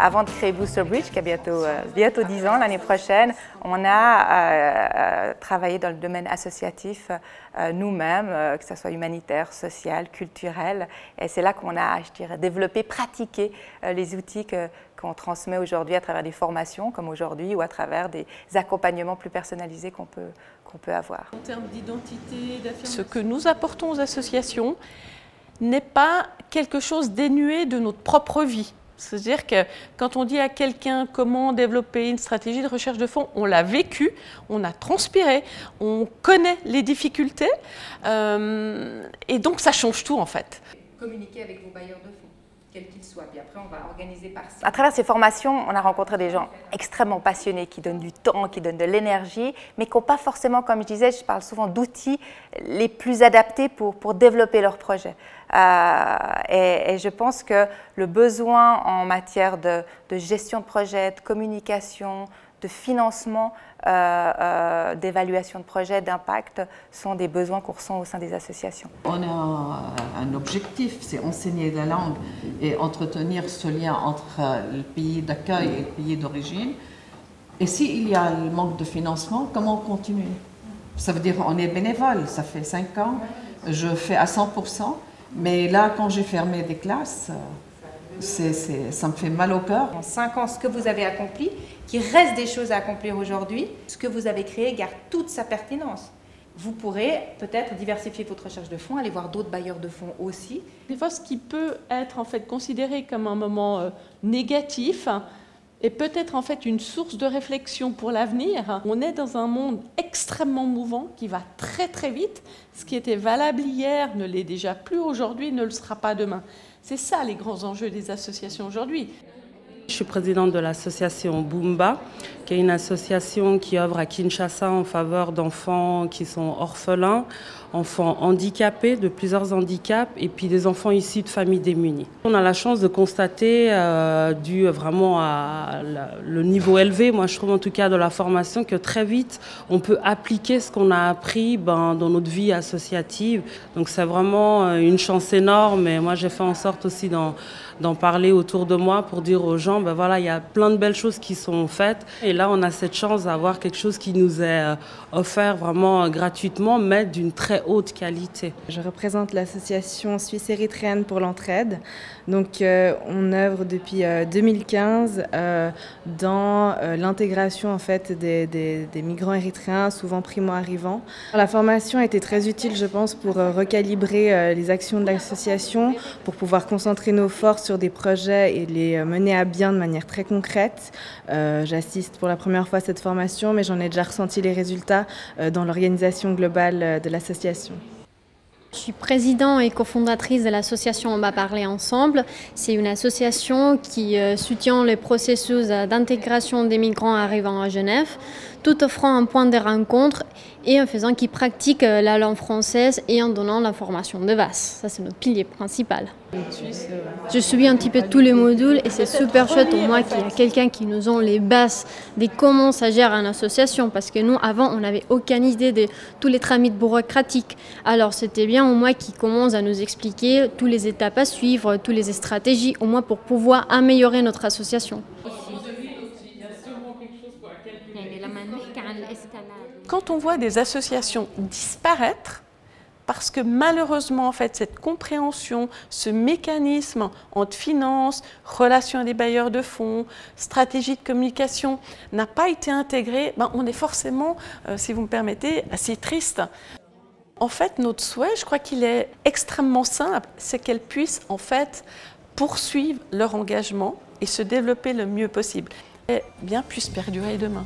avant de créer Booster Bridge, qui a bientôt 10 ans l'année prochaine, on a travaillé dans le domaine associatif nous-mêmes, que ce soit humanitaire, social, culturel. Et c'est là qu'on a, je dirais, développé, pratiqué les outils qu'on transmet aujourd'hui à travers des formations comme aujourd'hui ou à travers des accompagnements plus personnalisés qu'on peut avoir. En termes d'identité, d'affirmation, ce que nous apportons aux associations n'est pas quelque chose dénué de notre propre vie. C'est-à-dire que quand on dit à quelqu'un comment développer une stratégie de recherche de fonds, on l'a vécu, on a transpiré, on connaît les difficultés et donc ça change tout en fait. Communiquer avec vos bailleurs de fonds, quels qu'ils soient, puis après on va organiser par ça. À travers ces formations, on a rencontré des gens extrêmement passionnés, qui donnent du temps, qui donnent de l'énergie, mais qui n'ont pas forcément, comme je disais, je parle souvent d'outils les plus adaptés pour développer leur projet. Et je pense que le besoin en matière de gestion de projet, de communication, de financement, d'évaluation de projet, d'impact, sont des besoins qu'on ressent au sein des associations. On a un objectif, c'est enseigner la langue et entretenir ce lien entre le pays d'accueil et le pays d'origine. Et s'il y a le manque de financement, comment on continue? Ça veut dire qu'on est bénévole, ça fait 5 ans, je fais à 100%, mais là, quand j'ai fermé des classes, ça me fait mal au cœur. En 5 ans, ce que vous avez accompli, qu'il reste des choses à accomplir aujourd'hui, ce que vous avez créé garde toute sa pertinence. Vous pourrez peut-être diversifier votre recherche de fonds, aller voir d'autres bailleurs de fonds aussi. Des fois, ce qui peut être en fait considéré comme un moment négatif est peut-être en fait une source de réflexion pour l'avenir. On est dans un monde extrêmement mouvant qui va très très vite. Ce qui était valable hier ne l'est déjà plus aujourd'hui, ne le sera pas demain. C'est ça les grands enjeux des associations aujourd'hui. Je suis présidente de l'association Boomba, qui est une association qui œuvre à Kinshasa en faveur d'enfants qui sont orphelins, enfants handicapés, de plusieurs handicaps, et puis des enfants issus de familles démunies. On a la chance de constater, dû vraiment à le niveau élevé, moi je trouve en tout cas de la formation, que très vite on peut appliquer ce qu'on a appris dans notre vie associative. Donc c'est vraiment une chance énorme, et moi j'ai fait en sorte aussi d'en parler autour de moi pour dire aux gens, ben voilà, il y a plein de belles choses qui sont faites. Et là, on a cette chance d'avoir quelque chose qui nous est offert vraiment gratuitement, mais d'une très haute qualité. Je représente l'association suisse érythréenne pour l'entraide. Donc, on œuvre depuis 2015 dans l'intégration en fait des migrants érythréens, souvent primo-arrivants. La formation a été très utile, je pense, pour recalibrer les actions de l'association, pour pouvoir concentrer nos forces sur des projets et les mener à bien de manière très concrète. J'assiste pour la première fois à cette formation, mais j'en ai déjà ressenti les résultats dans l'organisation globale de l'association. Je suis présidente et cofondatrice de l'association On va parler ensemble. C'est une association qui soutient les processus d'intégration des migrants arrivant à Genève, tout offrant un point de rencontre et en faisant qu'ils pratiquent la langue française et en donnant la formation de base. Ça, c'est notre pilier principal. Je suis un petit peu tous les modules et c'est super chouette pour moi qu'il y ait quelqu'un qui nous donne les bases de comment ça gère une association. Parce que nous, avant, on n'avait aucune idée de tous les tramites bureaucratiques. Alors, c'était bien au moins qu'il commence à nous expliquer toutes les étapes à suivre, toutes les stratégies, au moins pour pouvoir améliorer notre association. Quand on voit des associations disparaître, parce que malheureusement, en fait, cette compréhension, ce mécanisme entre finances, relations à des bailleurs de fonds, stratégie de communication n'a pas été intégré, on est forcément, si vous me permettez, assez triste. En fait, notre souhait, je crois qu'il est extrêmement simple, c'est qu'elles puissent en fait poursuivre leur engagement et se développer le mieux possible et bien puissent perdurer demain.